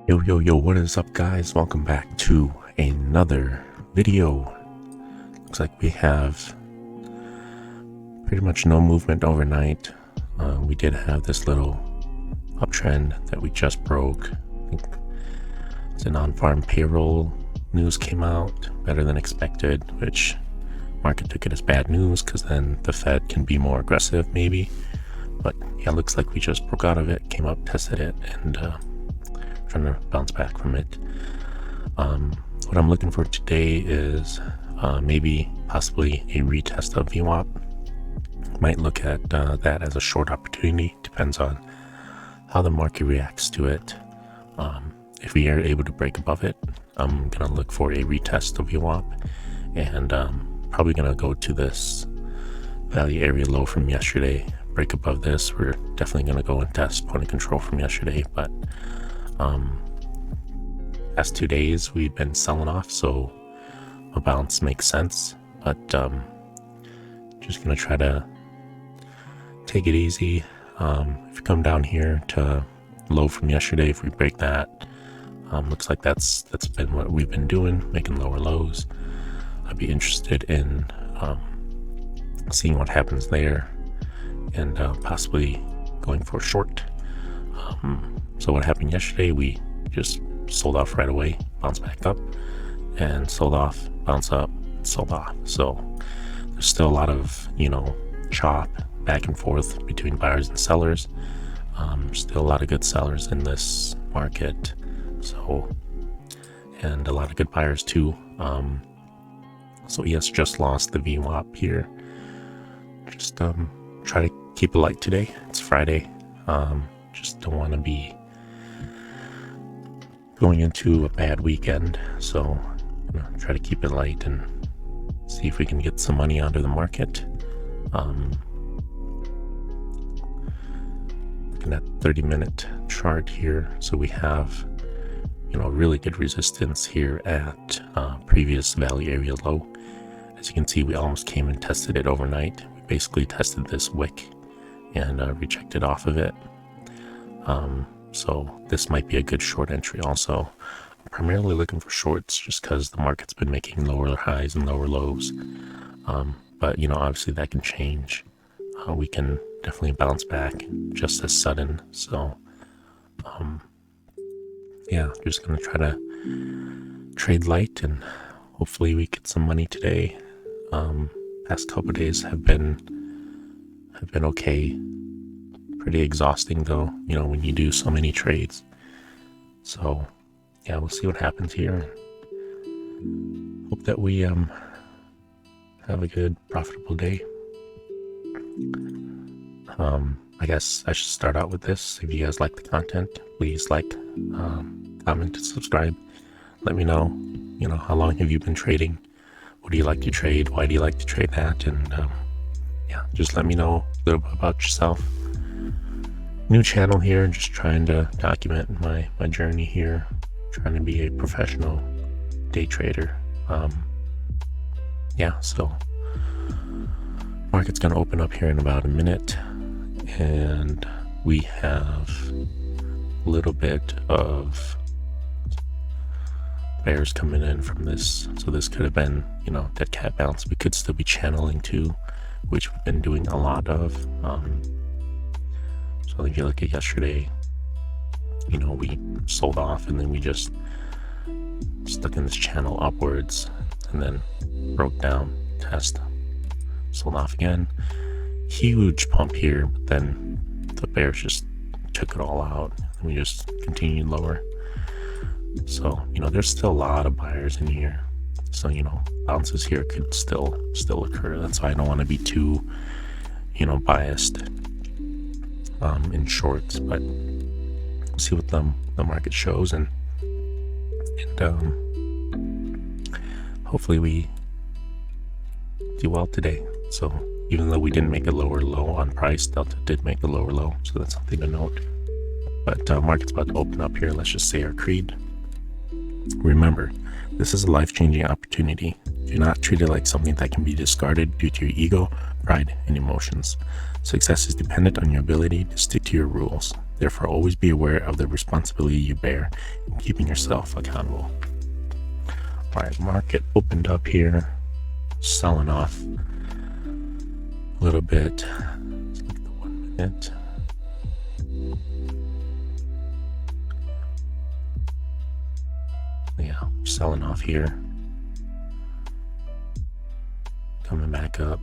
Yo, what is up, guys? Welcome back to another video. Looks like we have pretty much no movement overnight. We did have this little uptrend that we just broke. I think the non-farm payroll news came out better than expected, which market took it as bad news because then the Fed can be more aggressive maybe. But yeah, looks like we just broke out of it, came up, tested it, and trying to bounce back from it. What I'm looking for today is maybe possibly a retest of VWAP. Might look at that as a short opportunity. Depends on how the market reacts to it. If we are able to break above it, I'm gonna look for a retest of VWAP, and probably gonna go to this value area low from yesterday. Break above this, we're definitely gonna go and test point of control from yesterday, but past 2 days we've been selling off, so a bounce makes sense, but just gonna try to take it easy. If we come down here to low from yesterday, if we break that, looks like that's been what we've been doing, making lower lows. I'd be interested in seeing what happens there and possibly going for a short. So what happened yesterday, we just sold off right away, bounced back up, and sold off, bounce up, sold off. So there's still a lot of, chop back and forth between buyers and sellers. Still a lot of good sellers in this market, so, and a lot of good buyers too. So ES just lost the VWAP here. Just try to keep it light today. It's Friday. Just don't want to be going into a bad weekend, so try to keep it light and see if we can get some money onto the market. Looking at 30-minute chart here, so we have really good resistance here at previous value area low. As you can see, we almost came and tested it overnight. We basically tested this wick and rejected off of it. So this might be a good short entry also. I'm primarily looking for shorts just because the market's been making lower highs and lower lows. But obviously that can change. We can definitely bounce back just as sudden. So yeah, just gonna try to trade light and hopefully we get some money today. Past couple of days have been okay. Pretty exhausting though, when you do so many trades. So yeah, we'll see what happens here. Hope that we have a good, profitable day. I guess I should start out with this. If you guys like the content, please like, comment, and subscribe. Let me know, how long have you been trading? What do you like to trade? Why do you like to trade that? And yeah, just let me know a little bit about yourself. New channel here, just trying to document my journey here, trying to be a professional day trader. Yeah, so market's gonna open up here in about a minute, and we have a little bit of bears coming in from this, so this could have been dead cat bounce. We could still be channeling too, which we've been doing a lot of. So if you look at yesterday, we sold off and then we just stuck in this channel upwards and then broke down, test, sold off again. Huge pump here, but then the bears just took it all out and we just continued lower. So there's still a lot of buyers in here, so bounces here could still occur. That's why I don't want to be too biased in shorts, but see what the market shows, and hopefully we do well today. So even though we didn't make a lower low on price, Delta did make a lower low, so that's something to note. But market's about to open up here. Let's just say our creed. Remember, this is a life-changing opportunity. Do not treat it like something that can be discarded due to your ego, pride, and emotions. Success is dependent on your ability to stick to your rules. Therefore, always be aware of the responsibility you bear in keeping yourself accountable. All right, market opened up here, selling off a little bit. Let's look at the 1 minute. Yeah, selling off here. Coming back up.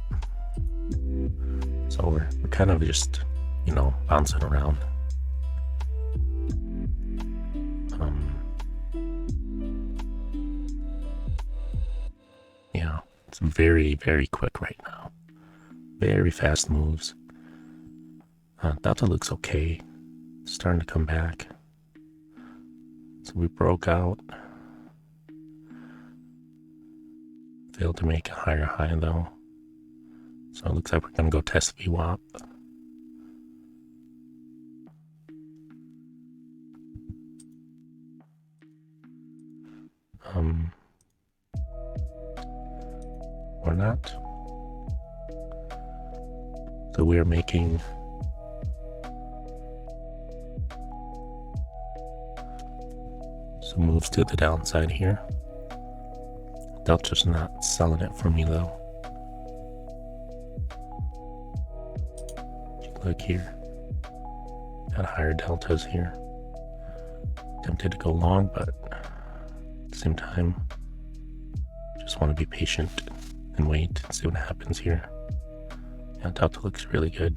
So we're kind of just, bouncing around. Yeah, it's very, very quick right now. Very fast moves. Delta looks okay. It's starting to come back. So we broke out. Failed to make a higher high though. So it looks like we're going to go test VWAP. Or not. So we're making some moves to the downside here. Delta's not selling it for me though. Look here. Got higher deltas here. Tempted to go long, but at the same time, just want to be patient and wait and see what happens here. Yeah, delta looks really good.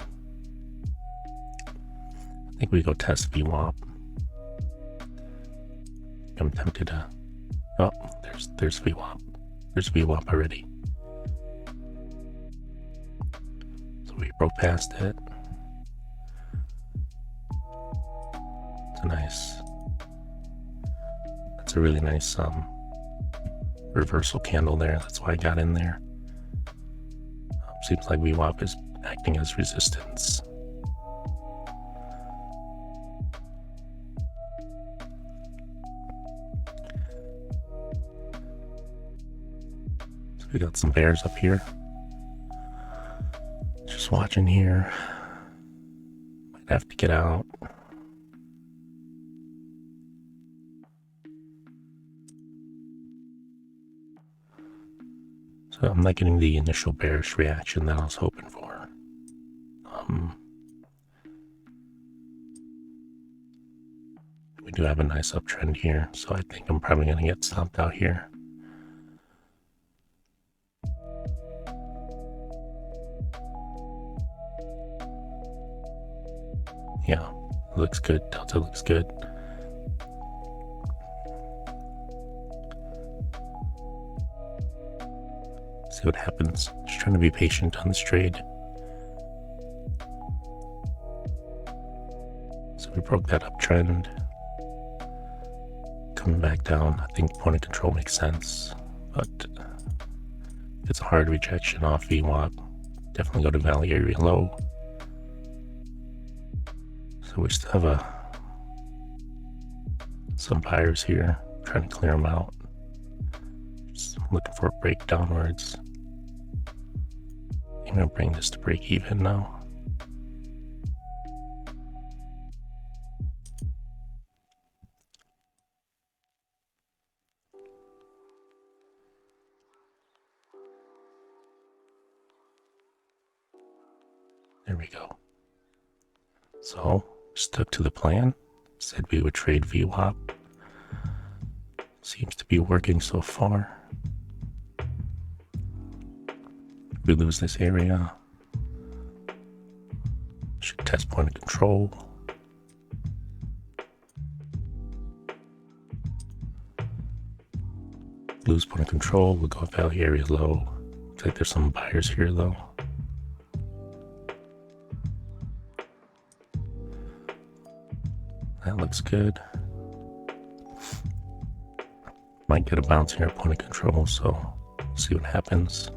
I think we go test VWAP. I'm tempted to. Oh, there's VWAP. There's VWAP already. So we broke past it. That's a really nice reversal candle there. That's why I got in there. Seems like VWAP is acting as resistance. So we got some bears up here. Just watching here. Might have to get out. So I'm not getting the initial bearish reaction that I was hoping for. We do have a nice uptrend here, so I think I'm probably going to get stopped out here. Yeah, looks good. Delta looks good. See what happens. Just trying to be patient on this trade. So we broke that uptrend. Coming back down. I think point of control makes sense, but if it's a hard rejection off VWAP, definitely go to value area low. So we still have some buyers here, trying to clear them out. Just looking for a break downwards. I'm gonna bring this to break even now. There we go. So, stuck to the plan. Said we would trade VWAP. Seems to be working so far. We lose this area. Should test point of control. Lose point of control. We'll go value area low. Looks like there's some buyers here though. That looks good. Might get a bounce here at point of control, so see what happens.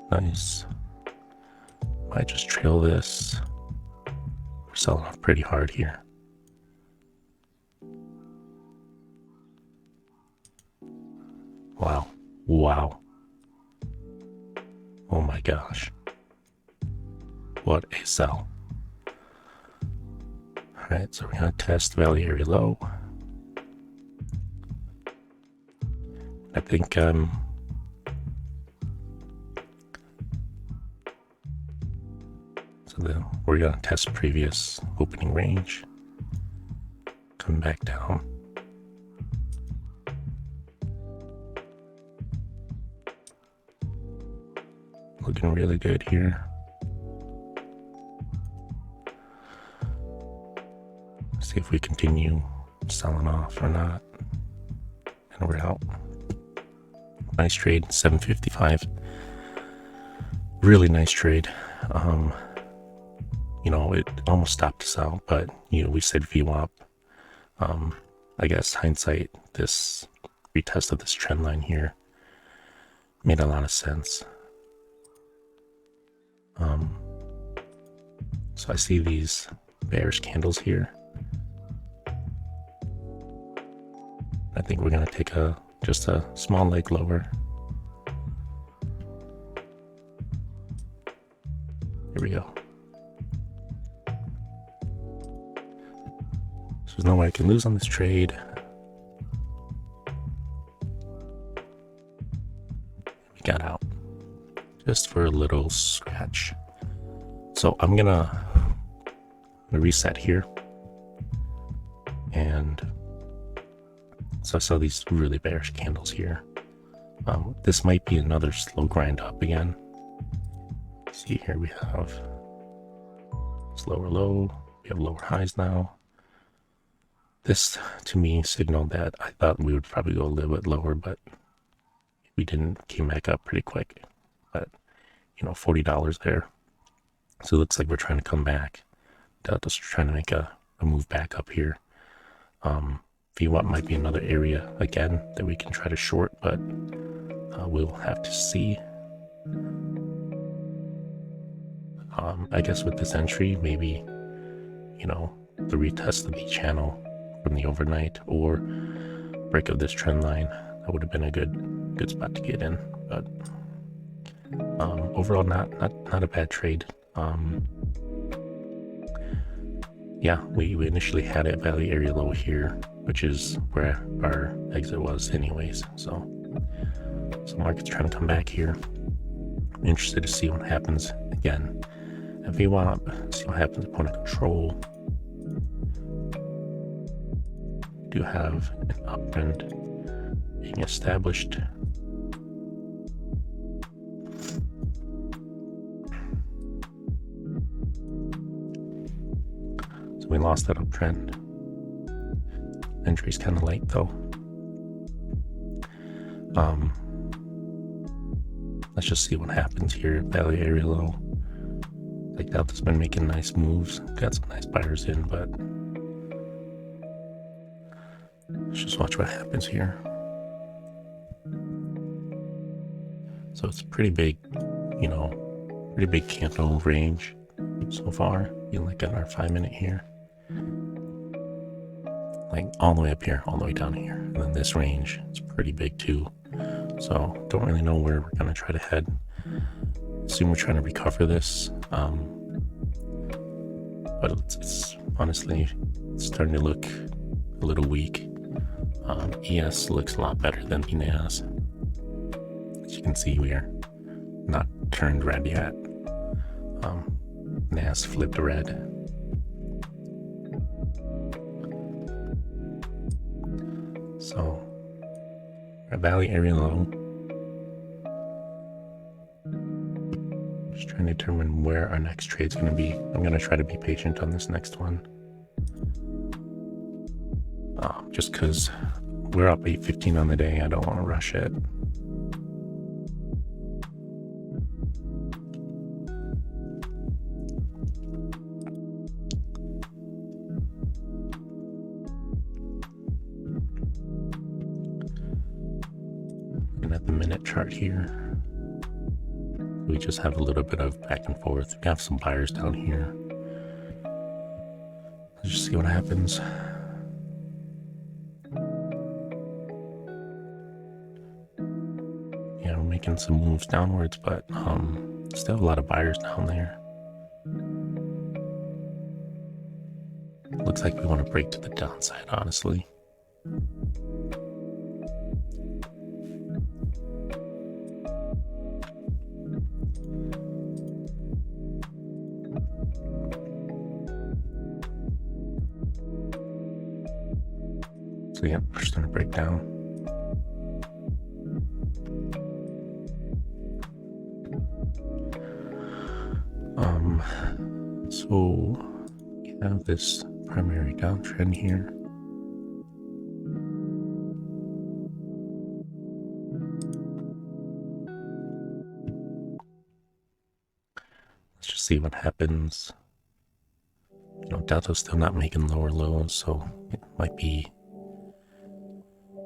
Nice. Might just trail this. We're selling off pretty hard here. Wow. Oh my gosh. What a sell. Alright, so we're going to test value area low. I think we're going to test previous opening range. Come back down. Looking really good here. See if we continue selling off or not. And we're out. Nice trade, 755. Really nice trade. You know, it almost stopped us out, but you know, we said VWAP. I guess hindsight, this retest of this trend line here made a lot of sense. So I see these bearish candles here. I think we're gonna take just a small leg lower. Here we go. So there's no way I can lose on this trade. We got out just for a little scratch. So I'm gonna reset here. And so I saw these really bearish candles here. This might be another slow grind up again. See here we have slower low, we have lower highs now. This to me signaled that I thought we would probably go a little bit lower, but we didn't, came back up pretty quick. But you know, $40 there. So it looks like we're trying to come back. Delta's trying to make a move back up here. VWAP might be another area again that we can try to short, but we'll have to see. I guess with this entry, maybe, you know, the retest of the channel from the overnight or break of this trend line, that would have been a good spot to get in. But overall, not a bad trade. Yeah, we initially had a value area low here, which is where our exit was anyways. So market's trying to come back here. I'm interested to see what happens again at VWAP, see what happens at point of control. We do have an uptrend being established. So we lost that uptrend. Entry's kind of late though. Let's just see what happens here. Value area low. Like Delta's been making nice moves. Got some nice buyers in, but let's just watch what happens here. So it's pretty big, you know, pretty big candle range so far. You look at our 5-minute here. Like all the way up here, all the way down here. And then this range is pretty big too. So don't really know where we're gonna try to head. Assume we're trying to recover this. But it's honestly, it's starting to look a little weak. ES looks a lot better than the NAS. As you can see, we are not turned red yet. NAS flipped red. So our value area low. Just trying to determine where our next trade's going to be. I'm going to try to be patient on this next one. Just because we're up 8:15 on the day, I don't want to rush it. Looking at the minute chart here, we just have a little bit of back and forth. We have some buyers down here. Let's just see what happens. making some moves downwards, but still a lot of buyers down there. Looks like we want to break to the downside, honestly. So yeah, we're just gonna break down. So we have this primary downtrend here. Let's just see what happens. You know, Delta's still not making lower lows, so it might be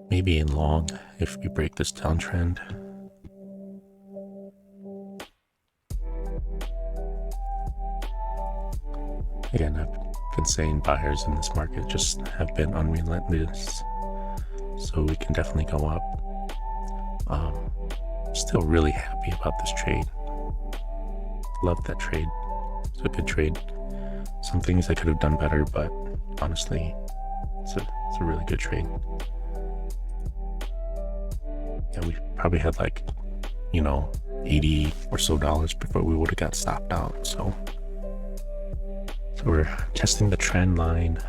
maybe in long if we break this downtrend. Again, I've been saying buyers in this market just have been unrelentless, so we can definitely go up. Still really happy about this trade. Love that trade. It's a good trade. Some things I could have done better, but honestly, it's a really good trade. Yeah, we probably had like, you know, $80 or so before we would have got stopped out. So we're testing the trend line.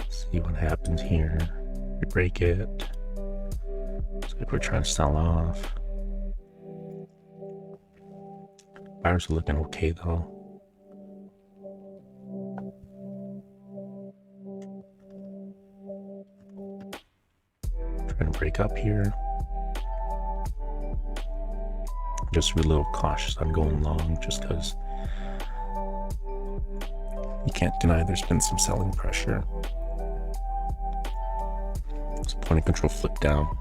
See what happens here. We break it. Looks like we're trying to sell off. Buyers are looking okay though. Trying to break up here. Just a little cautious on going long just because you can't deny there's been some selling pressure. So point of control flip down.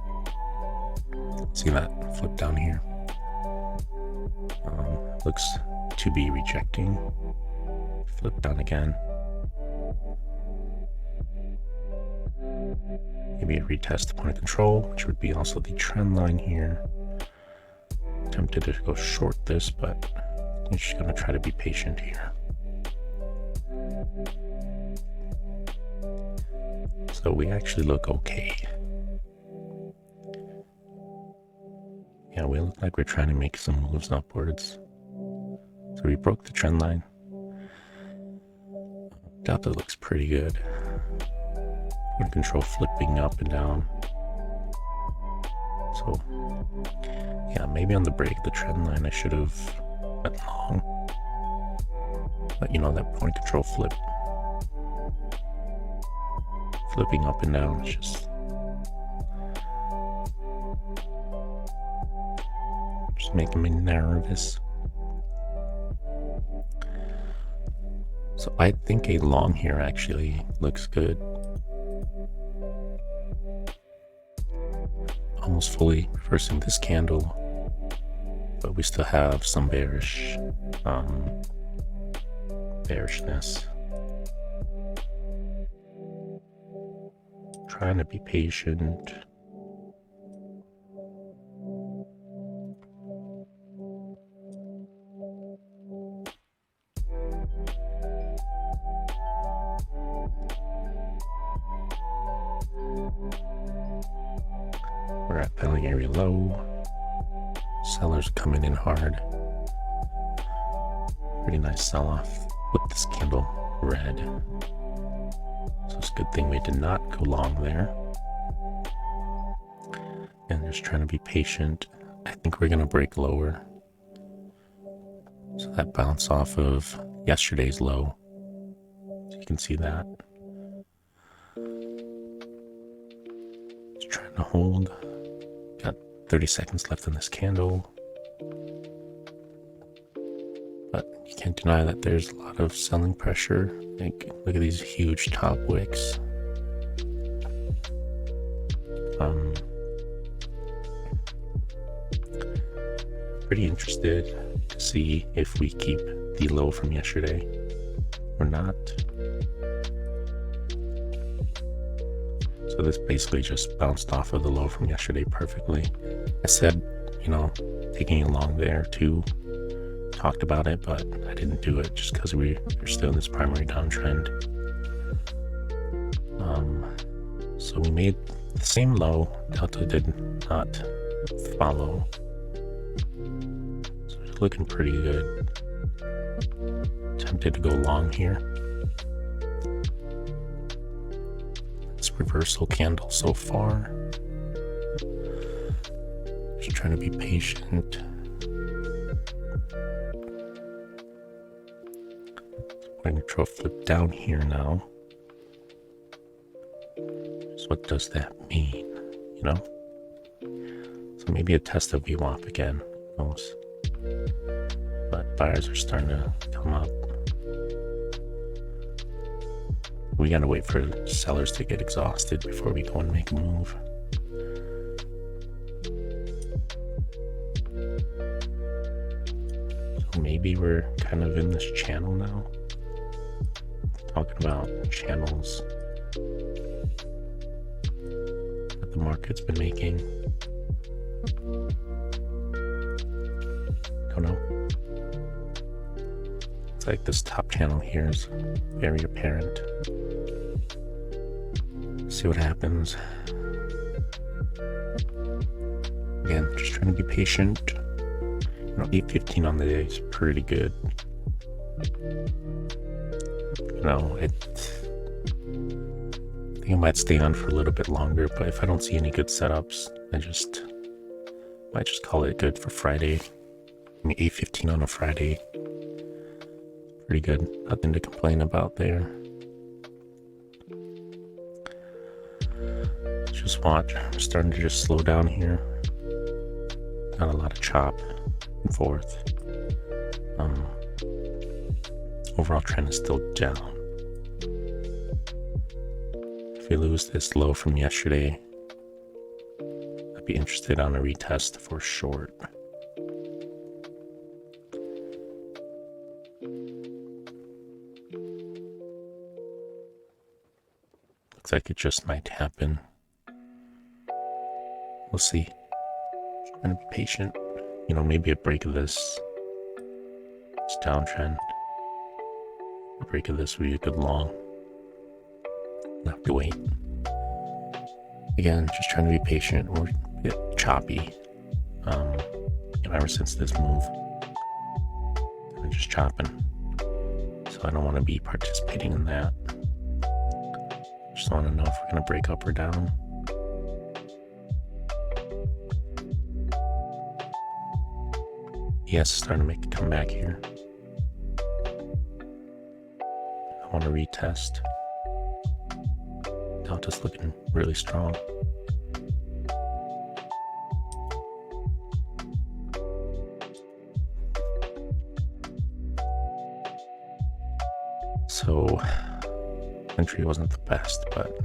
See that flip down here? Looks to be rejecting. Flip down again. Maybe retest the point of control, which would be also the trend line here. Tempted to go short this, but I'm just gonna try to be patient here. So we actually look okay. Yeah, we look like we're trying to make some moves upwards. So we broke the trend line. Delta looks pretty good. Point of control flipping up and down. So yeah, maybe on the break the trend line I should have went long. But you know, that point of control flip, flipping up and down, it's just making me nervous. So I think a long here actually looks good. Almost fully reversing this candle, but we still have some bearishness. Trying to be patient. We're at penalty area low. Sellers coming in hard. Pretty nice sell off with this candle red. So it's a good thing we did not go long there. And just trying to be patient. I think we're gonna break lower. So that bounce off of yesterday's low. So you can see that. Just trying to hold. Got 30 seconds left in this candle. But you can't deny that there's a lot of selling pressure. Like, look at these huge top wicks. Pretty interested to see if we keep the low from yesterday or not. So this basically just bounced off of the low from yesterday perfectly. I said, you know, taking along there too, talked about it, but I didn't do it just because we're still in this primary downtrend. So we made the same low. Delta did not follow. So it's looking pretty good. Tempted to go long here. This reversal candle so far. Just trying to be patient. We're going to flip down here now. So what does that mean? You know? So maybe a test of VWAP again. Who knows? But buyers are starting to come up. We gotta wait for sellers to get exhausted before we go and make a move. So maybe we're kind of in this channel now. Talking about channels that the market's been making. Don't know. It's like this top channel here is very apparent. See what happens. Again, just trying to be patient. You know, 8:15 on the day is pretty good. You know, I think I might stay on for a little bit longer, but if I don't see any good setups, I might just call it good for Friday. I mean, 8:15 on a Friday. Pretty good. Nothing to complain about there. Just watch. I'm starting to just slow down here. Got a lot of chop and forth. Overall trend is still down. If we lose this low from yesterday, I'd be interested on a retest for short. Looks like it just might happen. We'll see. Trying to be patient. You know, maybe a break of this downtrend. A break of this would be a good long. I'll have to wait. Again, just trying to be patient. We're a bit choppy. You know, ever since this move, I'm just chopping. So I don't want to be participating in that. Just want to know if we're going to break up or down. Yes, starting to make a comeback here. I want to retest. Delta's looking really strong. So, entry wasn't the best, but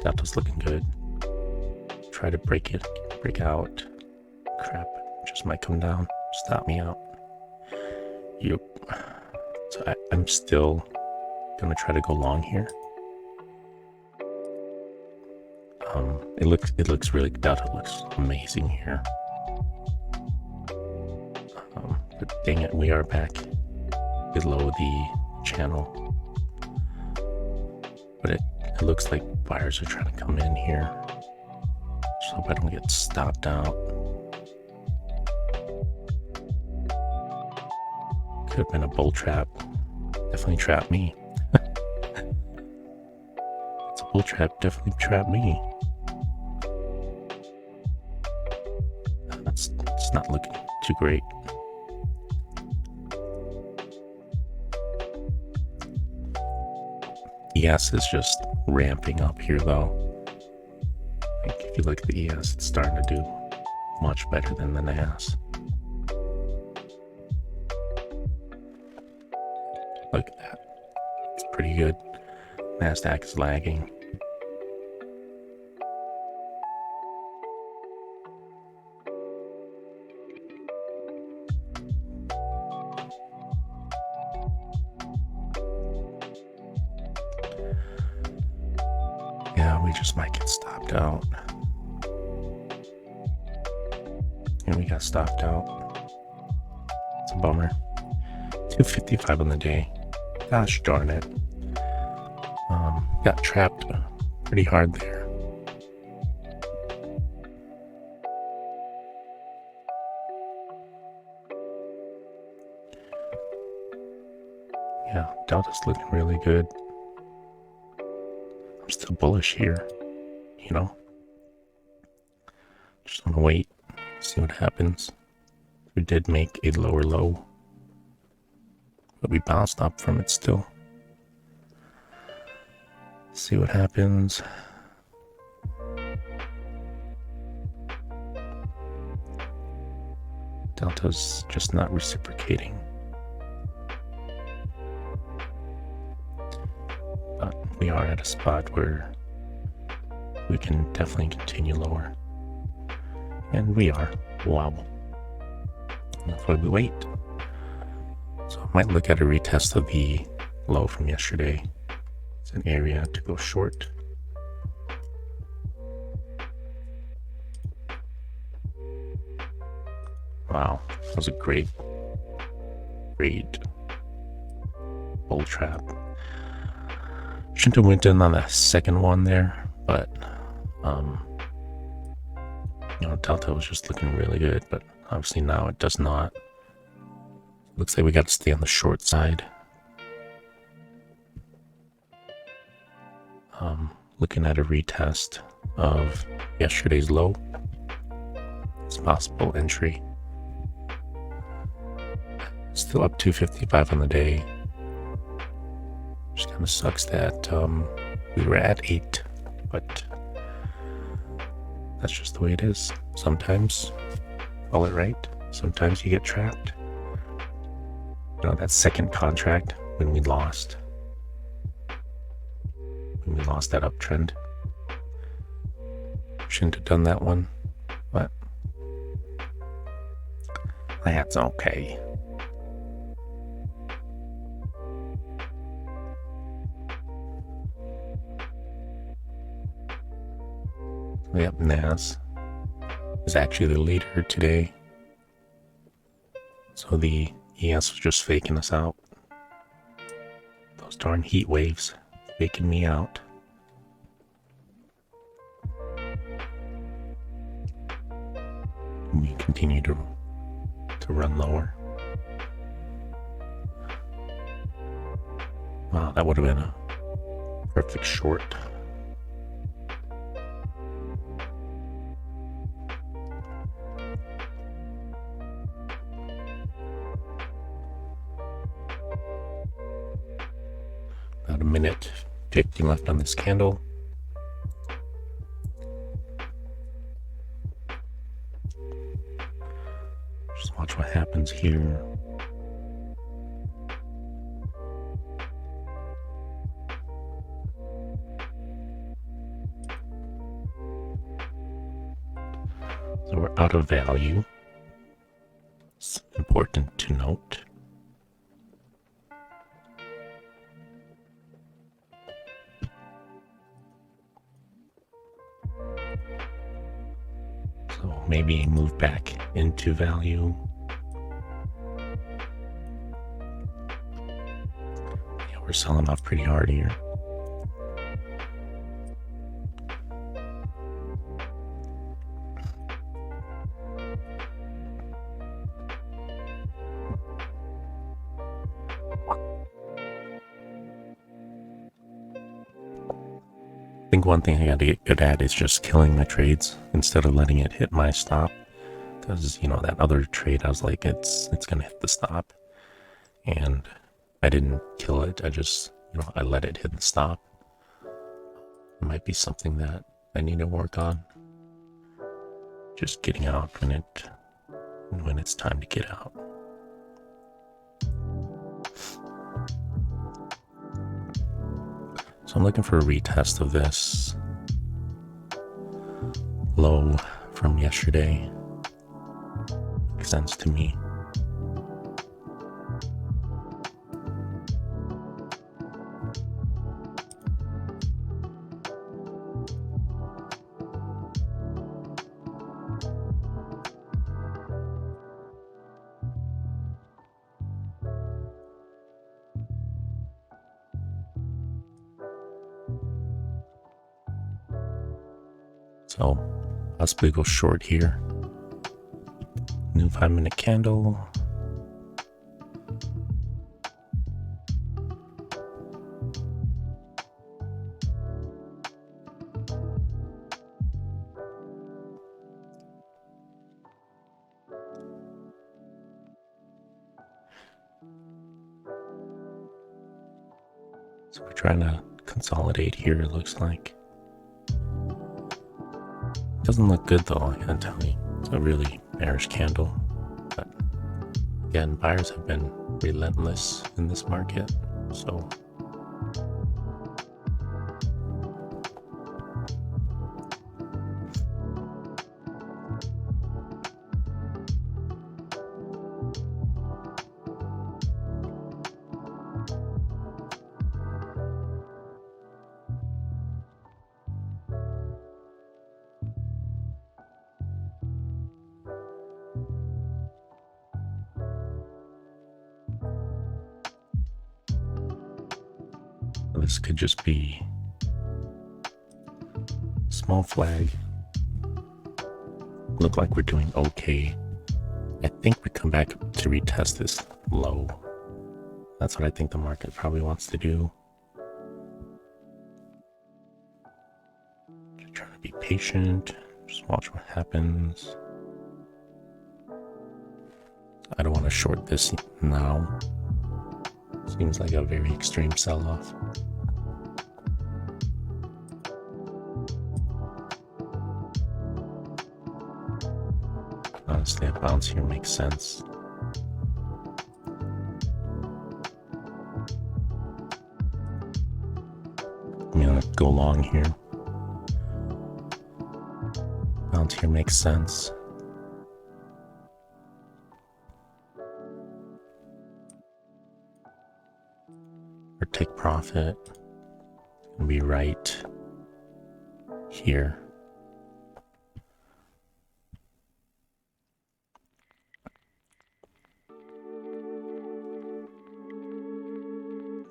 Delta's looking good. Try to break out. Crap, just might come down, stop me out. Yep. So I'm still gonna try to go long here. It looks really good. It looks amazing here. But dang it, we are back below the channel. But it looks like buyers are trying to come in here. Just hope I don't get stopped out. Could have been a bull trap. Definitely trapped me. It's a bull trap. Definitely trapped me. It's not looking too great. ES is just ramping up here though. Like if you look at the ES, it's starting to do much better than the NAS. Look at that. It's pretty good. Nasdaq is lagging. we just might get stopped out. And we got stopped out. It's a bummer. 255 on the day. Gosh darn it. Got trapped pretty hard there. Yeah, Delta's looking really good. I'm still bullish here, you know. Just want to wait, see what happens. We did make a lower low, but we bounced up from it still. See what happens. Delta's just not reciprocating. But we are at a spot where we can definitely continue lower. And we are. Wow. That's why we wait. So I might look at a retest of the low from yesterday. It's an area to go short. Wow, that was a great bull trap. Shouldn't have went in on the second one there, but you know, Delta was just looking really good, but obviously now it does not. Looks like we got to stay on the short side. Looking at a retest of yesterday's low. It's a possible entry. Still up 255 on the day. Just kind of sucks that we were at 8, but that's just the way it is. Sometimes, call it right. Sometimes you get trapped. You know, that second contract when we lost that uptrend. Shouldn't have done that one, but that's okay. Yep, Nas is actually the leader today. So the ES was just faking us out. Those darn heat waves faking me out. We continue to run lower. Wow, that would have been a perfect short. About a minute 50 left on this candle. Just watch what happens here. So we're out of value. It's important to note. So maybe move back into value. Yeah, we're selling off pretty hard here. I think one thing I got to get good at is just killing my trades instead of letting it hit my stop. Because, you know, that other trade, I was like, it's going to hit the stop. And I didn't kill it. I just, you know, I let it hit the stop. It might be something that I need to work on. Just getting out when it's time to get out. So I'm looking for a retest of this low from yesterday. Makes sense to me. So possibly go short here. New 5-minute candle. So we're trying to consolidate here, it looks like. Doesn't look good though, I gotta tell you. It's a really bearish candle. But again, buyers have been relentless in this market. So this could just be small flag. Look like we're doing okay. I think we come back to retest this low. That's what I think the market probably wants to do. Just trying to be patient. Just watch what happens. I don't want to short this now. Seems like a very extreme sell-off. Honestly, a bounce here makes sense. I'm gonna go long here. Bounce here makes sense. Or take profit. It's gonna be right here.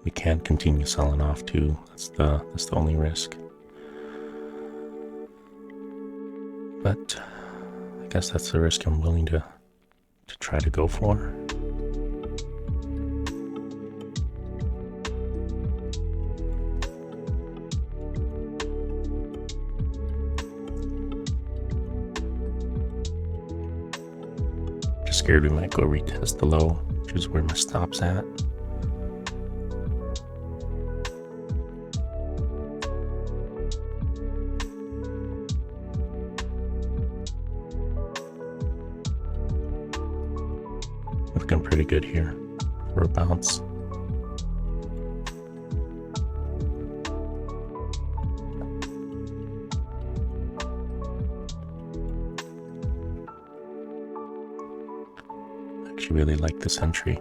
We can't continue selling off too. That's the only risk. But I guess that's the risk I'm willing to try to go for. Just scared we might go retest the low, which is where my stop's at. Looking pretty good here for a bounce. Actually really like this entry.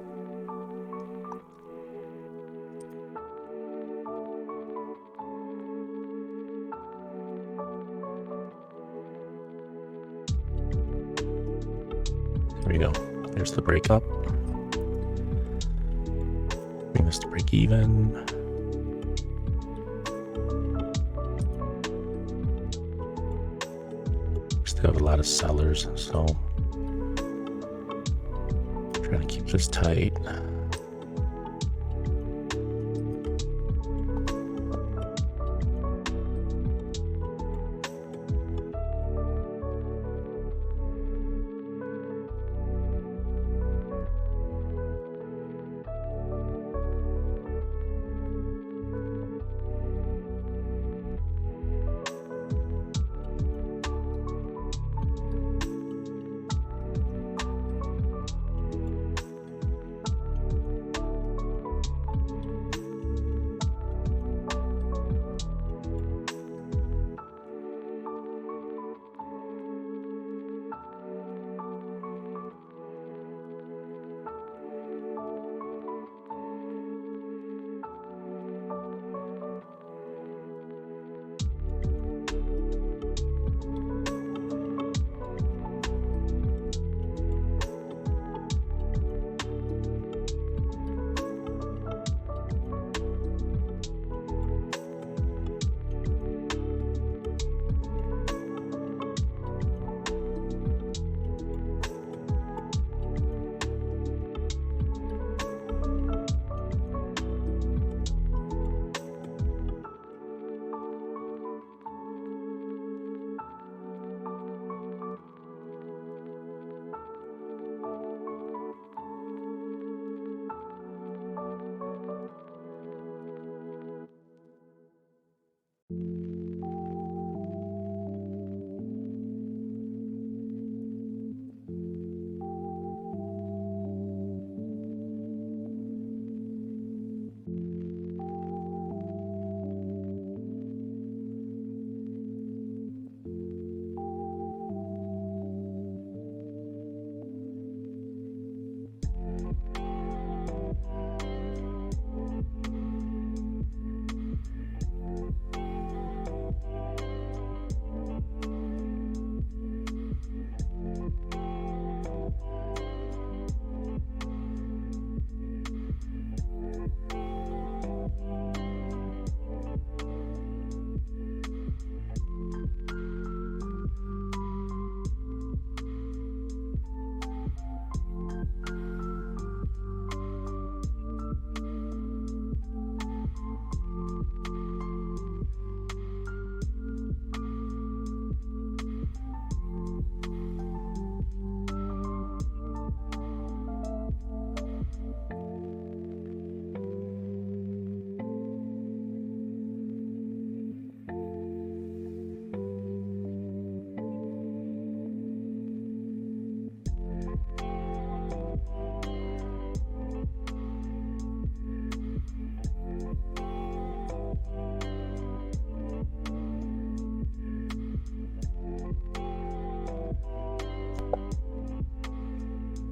There we go. There's the breakup. Bring this to break even. Still have a lot of sellers, so trying to keep this tight.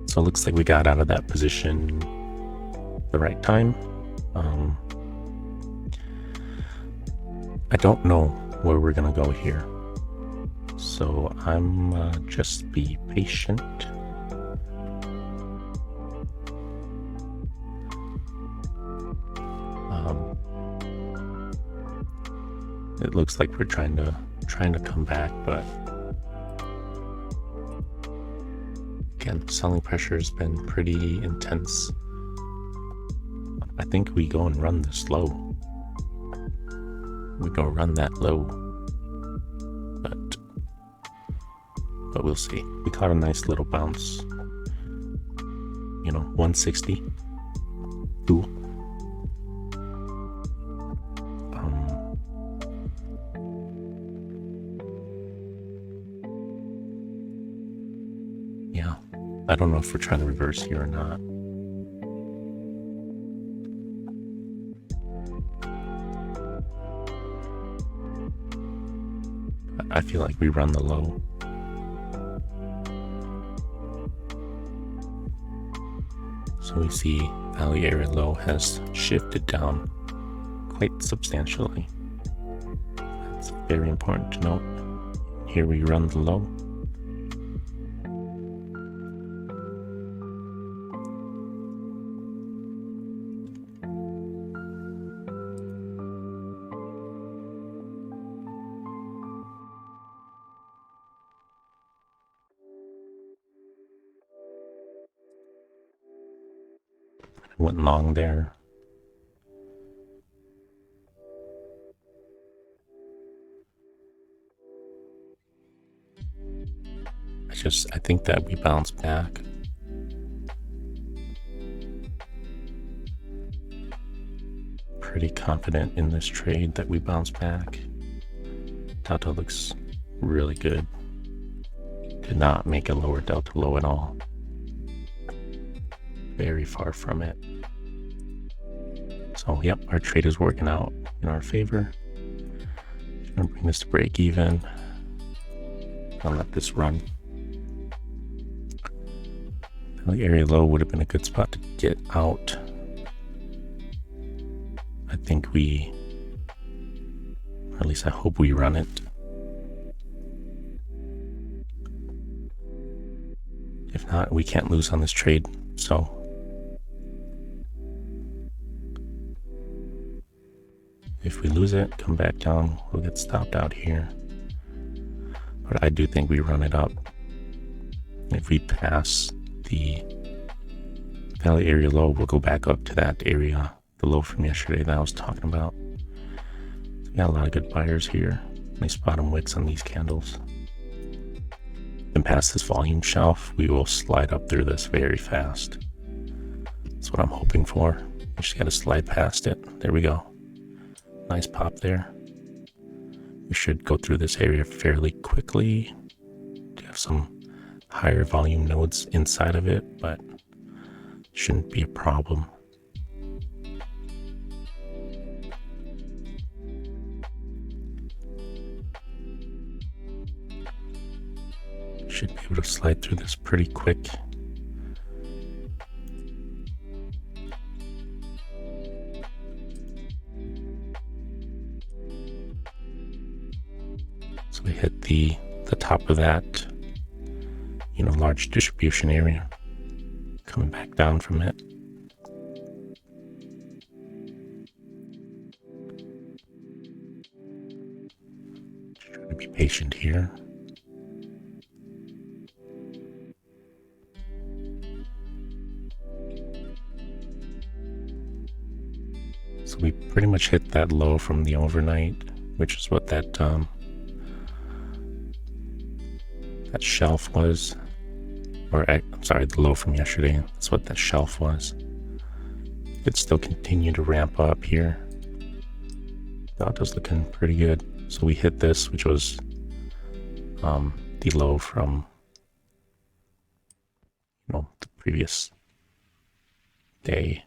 So it looks like we got out of that position the right time. I don't know where we're gonna go here, so I'm just be patient. It looks like we're trying to come back, but again, selling pressure has been pretty intense. I think we go and run this low. We go run that low, but we'll see. We caught a nice little bounce, 160. Cool. Yeah, I don't know if we're trying to reverse here or not. I feel like we run the low. So we see value area low has shifted down quite substantially. That's very important to note. Here we run the low. Went long there. I think that we bounce back. Pretty confident in this trade that we bounce back. Delta looks really good. Did not make a lower delta low at all. Very far from it. So yep, our trade is working out in our favor. Gonna bring this to break even. I'll let this run. The area low would have been a good spot to get out. I think or at least I hope we run it. If not, we can't lose on this trade, so if we lose it, come back down, we'll get stopped out here. But I do think we run it up. If we pass the value area low, we'll go back up to that area, the low from yesterday that I was talking about. So we got a lot of good buyers here. Nice bottom wicks on these candles. And past this volume shelf, we will slide up through this very fast. That's what I'm hoping for. We just gotta slide past it. There we go. Nice pop there. We should go through this area fairly quickly. We have some higher volume nodes inside of it, but shouldn't be a problem. Should be able to slide through this pretty quick. So we hit the top of that, large distribution area. Coming back down from it. Just trying to be patient here. So we pretty much hit that low from the overnight, which is what that shelf was. I'm sorry, the low from yesterday. That's what that shelf was. It still continue to ramp up here. Delta's looking pretty good. So we hit this, which was the low from the previous day.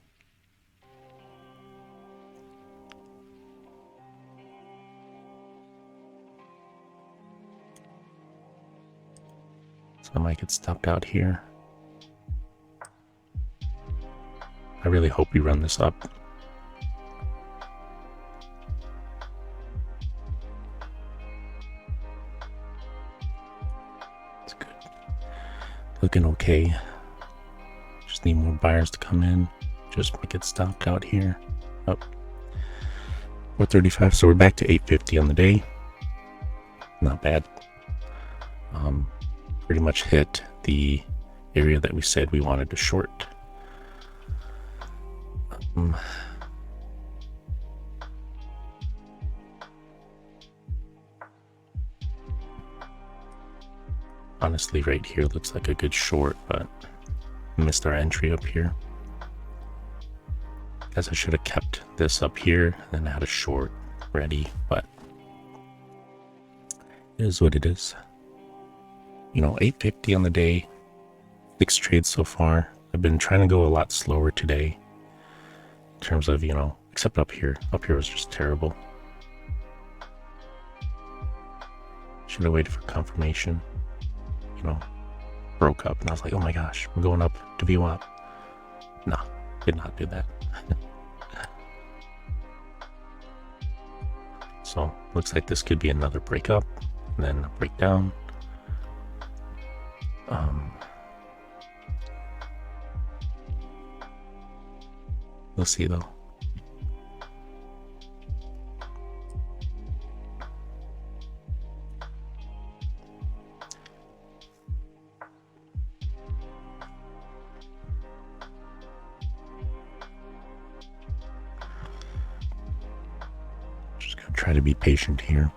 So I might get stopped out here. I really hope we run this up. It's good. Looking okay. Just need more buyers to come in. Just make it stopped out here. Up 435. So we're back to 850 on the day. Not bad. Pretty much hit the area that we said we wanted to short. Honestly, right here looks like a good short, but missed our entry up here. Guess I should have kept this up here and then had a short ready, but it is what it is. 850 on the day, 6 trades so far. I've been trying to go a lot slower today in terms of, except up here. Up here was just terrible. Should have waited for confirmation. Broke up and I was like, oh my gosh, we're going up to VWAP. No, did not do that. So looks like this could be another breakup and then a breakdown. We'll see though. Just gonna try to be patient here.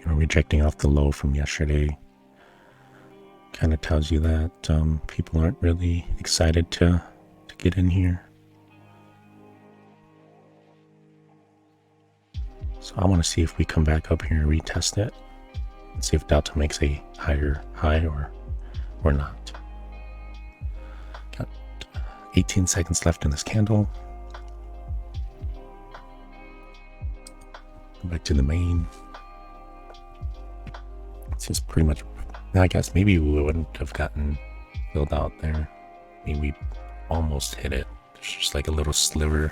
Rejecting off the low from yesterday kind of tells you that people aren't really excited to get in here. So I want to see if we come back up here and retest it and see if Delta makes a higher high or not. Got 18 seconds left in this candle. Go back to the main. It's just pretty much, I guess maybe we wouldn't have gotten filled out there. I mean, we almost hit it. There's just like a little sliver.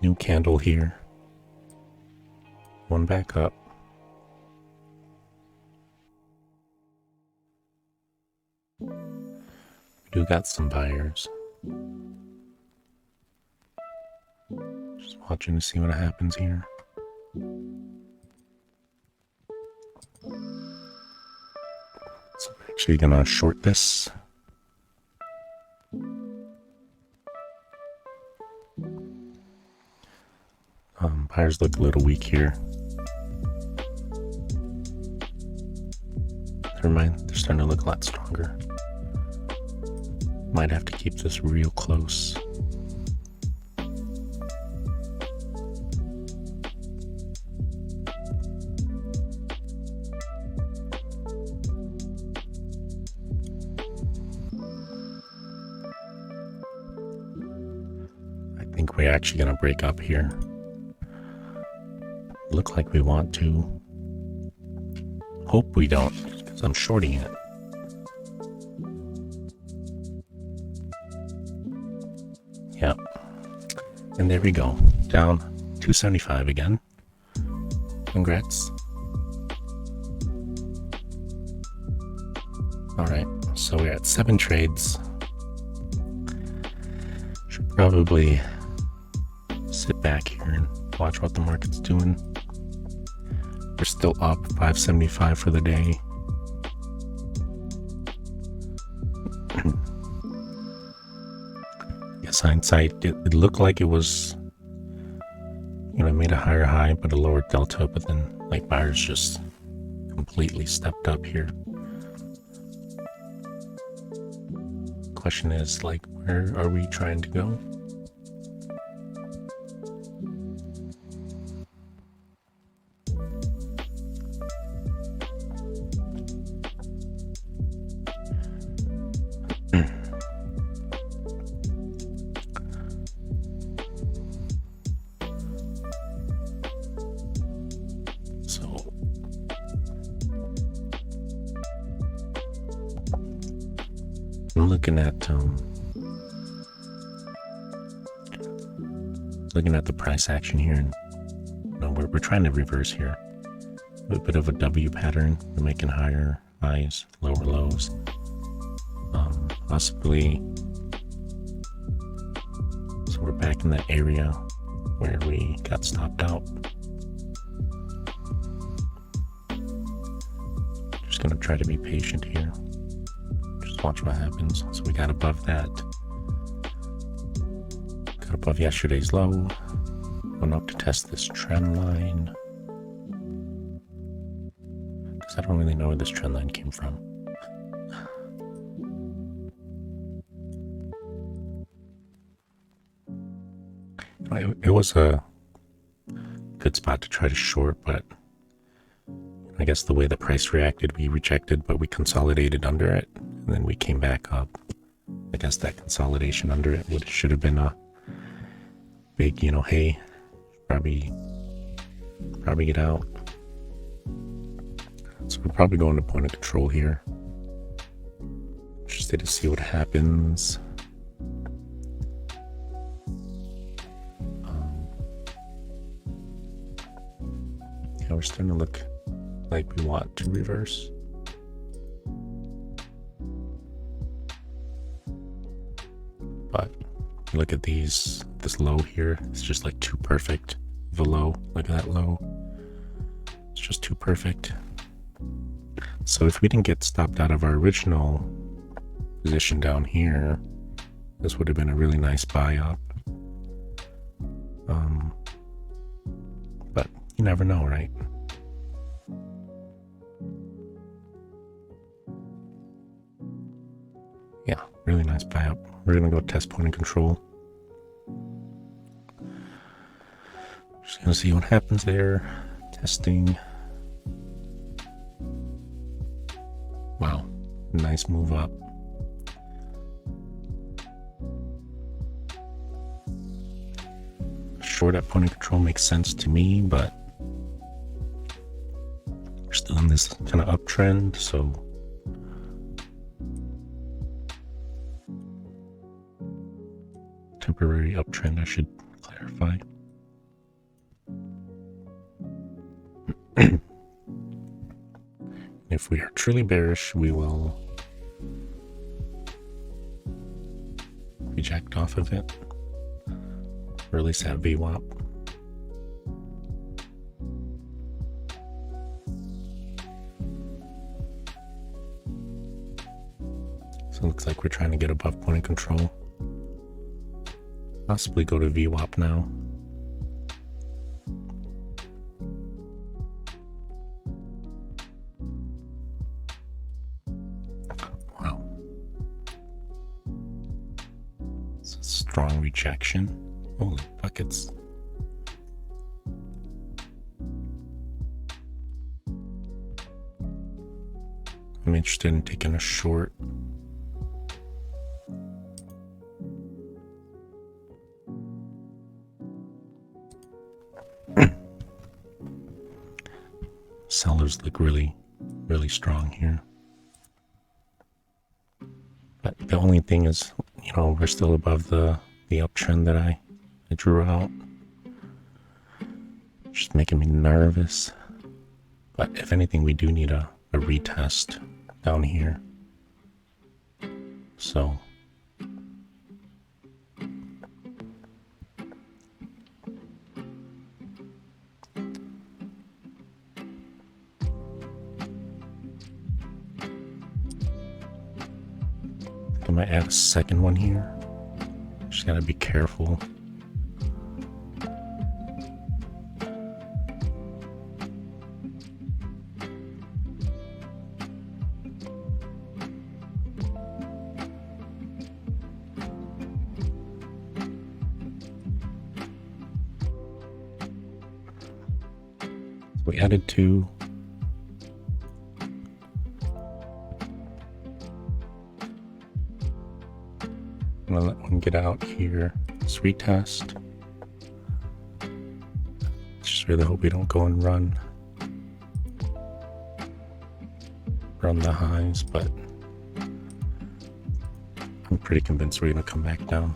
New candle here. One back up. We do got some buyers. Just watching to see what happens here. So I'm actually gonna short this. Buyers look a little weak here. Never mind, they're starting to look a lot stronger. Might have to keep this real close. We're actually going to break up here. Look like we want to. Hope we don't, because I'm shorting it. Yep. And there we go. Down 275 again. Congrats. Alright, so we're at 7 trades. Should probably sit back here and watch what the market's doing. We're still up 575 for the day. Yes, hindsight, it looked like it was, it made a higher high but a lower delta, but then like buyers just completely stepped up here. Question is, like, where are we trying to go? I'm looking at the price action here, and we're trying to reverse here. A bit of a W pattern. We're making higher highs, lower lows. Possibly, so we're back in that area where we got stopped out. Just gonna try to be patient here. Just watch what happens. So we got above that. Got above yesterday's low. Went up to test this trend line. Because I don't really know where this trend line came from. It was a good spot to try to short, but I guess the way the price reacted, we rejected, but we consolidated under it, and then we came back up. I guess that consolidation under it should have been a big, hey, probably get out. So we're probably going to point of control here. Interested to see what happens. Yeah, we're starting to look like we want to reverse. But look at this low here. It's just like too perfect of a low. Look at that low. It's just too perfect. So if we didn't get stopped out of our original position down here, this would have been a really nice buy up. But you never know, right? Yeah, really nice buy up. We're gonna go test point of control. Just gonna see what happens there. Testing. Wow, nice move up. Short at point of control makes sense to me, but we're still in this kind of uptrend, so temporary uptrend, I should clarify. If we are truly bearish, we will reject off of it, or at least have VWAP. So it looks like we're trying to get above point of control. Possibly go to VWAP now. Wow. It's a strong rejection. Holy buckets. I'm interested in taking a short. Sellers look really, really strong here. But the only thing is, we're still above the uptrend that I drew out. Just making me nervous. But if anything, we do need a retest down here. So I might add a second one here. Just gotta be careful. We added two. I'm gonna let one get out here. Let's retest. Just really hope we don't go and run the highs, but pretty convinced we're going to come back down.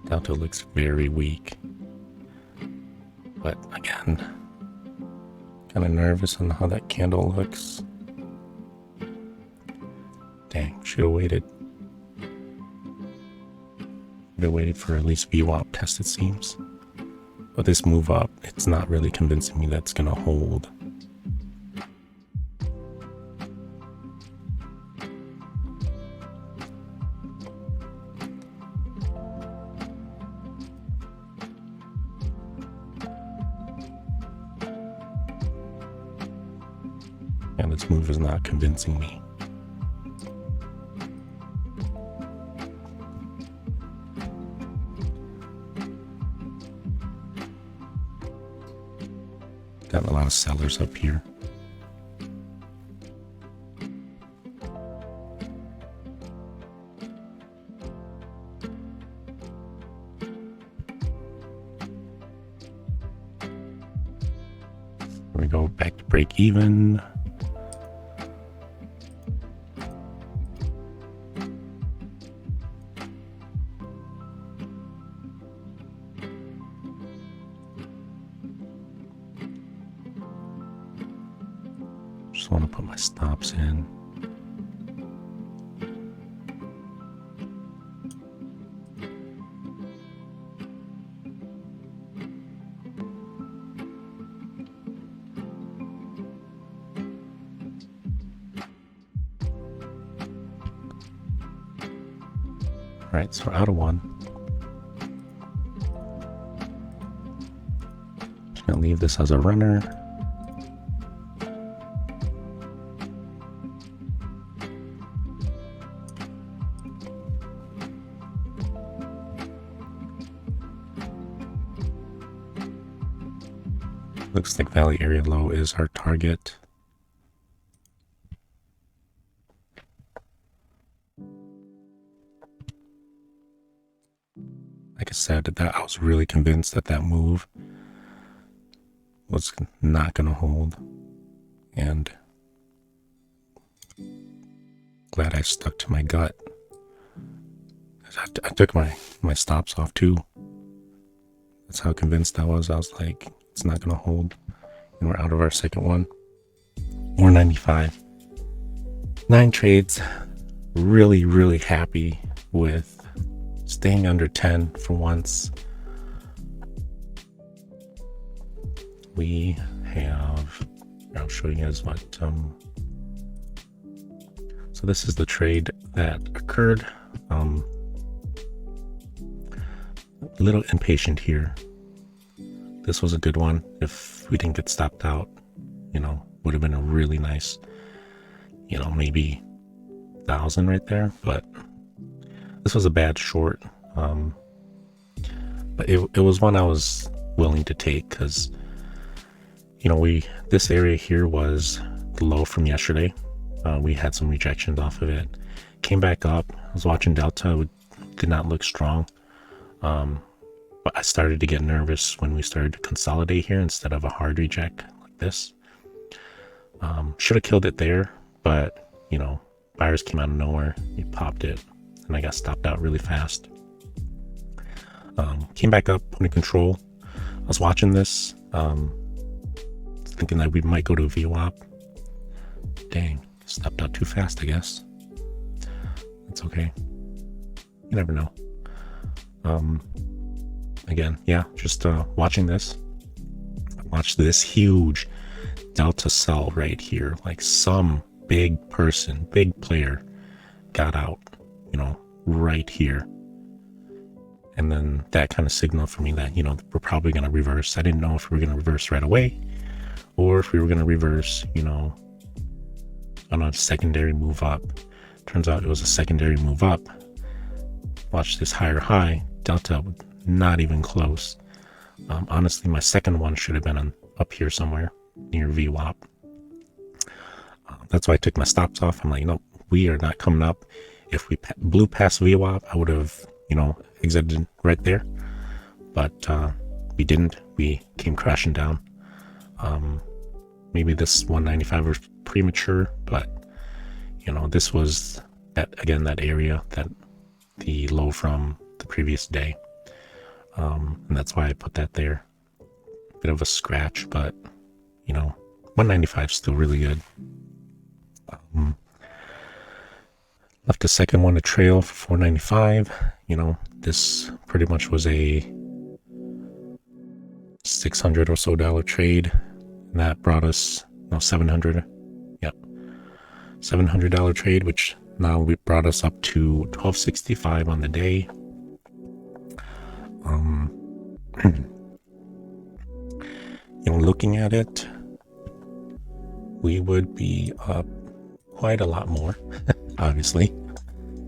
Delta looks very weak. But again, kind of nervous on how that candle looks. Dang, should have waited. Should have waited for at least VWAP test, it seems. But this move up, it's not really convincing me that's going to hold. And this move is not convincing me. Got a lot of sellers up here. Here we go, back to break even. Just want to put my stops in. All right, so we're out of one. Just gonna leave this as a runner. Looks like Valley Area Low is our target. Like I said, that I was really convinced that that move was not going to hold, and glad I stuck to my gut. I took my stops off too. That's how convinced I was. I was like, it's not going to hold, and we're out of our second one. 495. 9 trades. Really happy with staying under 10 for once. We have, I'll show you guys what, so this is the trade that occurred. A little impatient here. This was a good one. If we didn't get stopped out, you know, would have been a really nice, you know, maybe 1,000 right there, but this was a bad short. But it was one I was willing to take because, you know, this area here was the low from yesterday. We had some rejections off of it. Came back up. I was watching Delta. It did not look strong. But I started to get nervous when we started to consolidate here instead of a hard reject like this. Should have killed it there, but, you know, buyers came out of nowhere. He popped it, and I got stopped out really fast. Came back up, put in control. I was watching this, thinking that we might go to a VWAP. Dang, stopped out too fast, I guess. That's okay. You never know. Again, yeah, just watching this. Watch this huge Delta sell right here. Like some big person, big player got out, you know, right here. And then that kind of signaled for me that, you know, we're probably going to reverse. I didn't know if we were going to reverse right away or if we were going to reverse, you know, on a secondary move up. Turns out it was a secondary move up. Watch this higher high. Delta, not even close. Honestly, my second one should have been up here somewhere near VWAP. That's why I took my stops off. I'm like, no, we are not coming up. If we blew past VWAP, I would have, you know, exited right there. But we didn't. We came crashing down. Maybe this 195 was premature, but, you know, this was that area, that the low from the previous day. And that's why I put that there. Bit of a scratch, but 195 is still really good. Left the second one to trail for 495. This pretty much was a $600 or so trade. And that brought us $700. Yep, $700 trade, which now we brought us up to 1265 on the day. Looking at it, we would be up quite a lot more, obviously,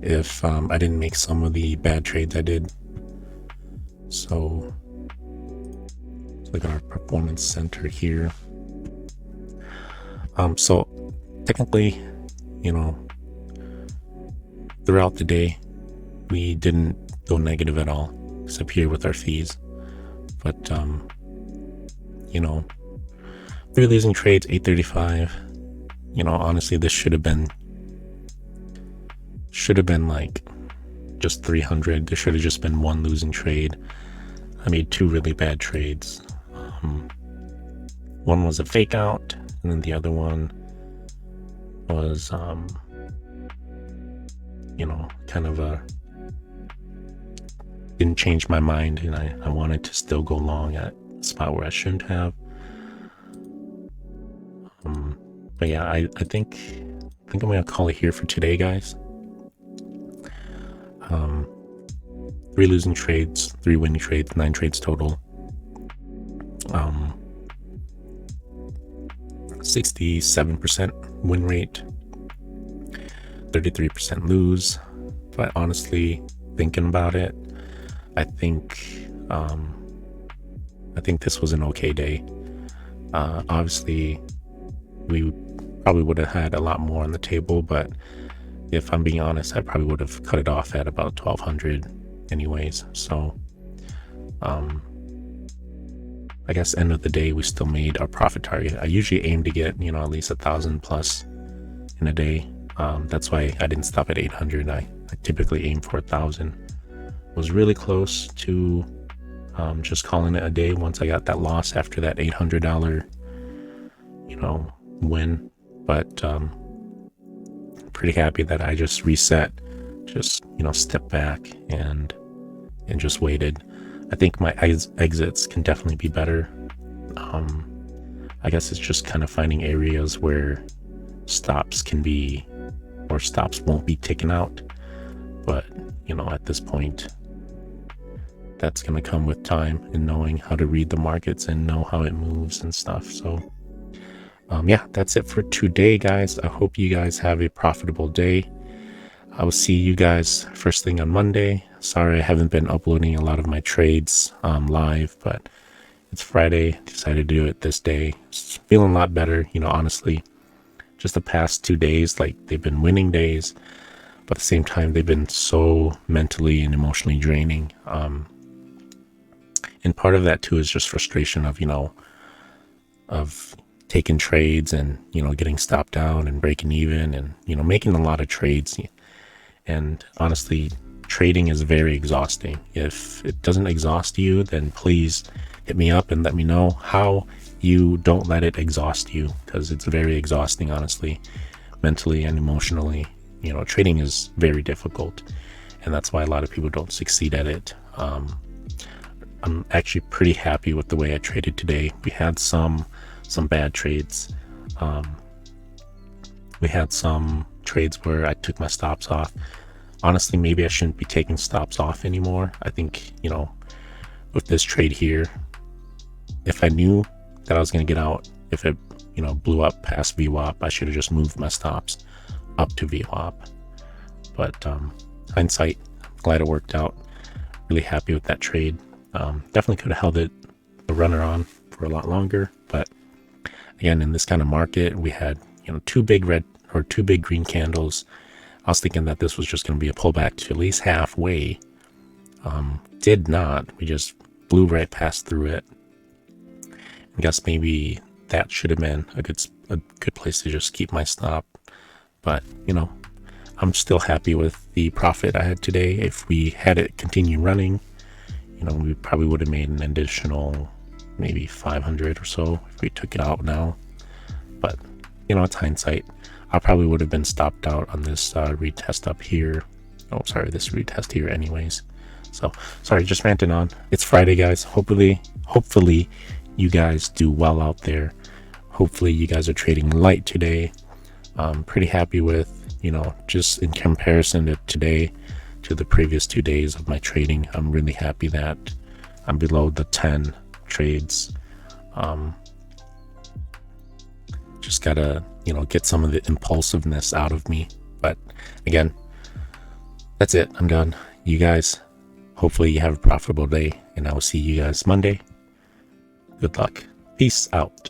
if I didn't make some of the bad trades I did. So let's look at our performance center here. So technically, throughout the day, we didn't go negative at all, except here with our fees. But 3 losing trades, 835. Honestly, this should have been like just 300. There should have just been 1 losing trade. I made 2 really bad trades. One was a fake out, and then the other one was kind of a didn't change my mind, and I wanted to still go long at a spot where I shouldn't have. But yeah, I think I'm gonna call it here for today, guys. 3 losing trades, 3 winning trades, 9 trades total. 67% win rate, 33% lose. But honestly, thinking about it, I think this was an okay day. Obviously, we probably would have had a lot more on the table, but if I'm being honest, I probably would have cut it off at about 1200 anyways. So I guess end of the day, we still made our profit target. I usually aim to get at least 1,000 plus in a day. That's why I didn't stop at 800. I typically aim for 1,000. Was really close to just calling it a day once I got that loss after that $800 win. But pretty happy that I just reset, just stepped back and just waited. I think my exits can definitely be better. I guess it's just kind of finding areas where stops can be, or stops won't be taken out. But at this point, that's going to come with time and knowing how to read the markets and know how it moves and stuff. So yeah, that's it for today, guys. I hope you guys have a profitable day. I will see you guys first thing on Monday. Sorry I haven't been uploading a lot of my trades live, but it's Friday. Decided to do it this day. It's feeling a lot better, honestly. Just the past 2 days, like, they've been winning days, but at the same time, they've been so mentally and emotionally draining. And part of that too is just frustration of, of taking trades and, getting stopped down and breaking even and, making a lot of trades. And honestly, trading is very exhausting. If it doesn't exhaust you, then please hit me up and let me know how you don't let it exhaust you, because it's very exhausting, honestly, mentally and emotionally. Trading is very difficult, and that's why a lot of people don't succeed at it. I'm actually pretty happy with the way I traded today. We had some bad trades. We had some trades where I took my stops off. Honestly, maybe I shouldn't be taking stops off anymore. I think, with this trade here, if I knew that I was going to get out, if it, blew up past VWAP, I should have just moved my stops up to VWAP. But hindsight, I'm glad it worked out. Really happy with that trade. Definitely could have held it, the runner on, for a lot longer. But again, in this kind of market, we had, 2 big red or 2 big green candles. I was thinking that this was just going to be a pullback to at least halfway. Did not. We just blew right past through it. I guess maybe that should have been a good place to just keep my stop. But, I'm still happy with the profit I had today. If we had it continue running, we probably would have made an additional maybe 500 or so if we took it out now. But it's hindsight. I probably would have been stopped out on this retest up here. Oh, sorry, this retest here anyways. So sorry, just ranting on. It's Friday, guys. Hopefully you guys do well out there. Hopefully you guys are trading light today. I'm pretty happy with, just in comparison to today to the previous 2 days of my trading. I'm really happy that I'm below the 10 trades. Just gotta, get some of the impulsiveness out of me. But again, that's it. I'm done. You guys, hopefully you have a profitable day, and I will see you guys Monday. Good luck. Peace out.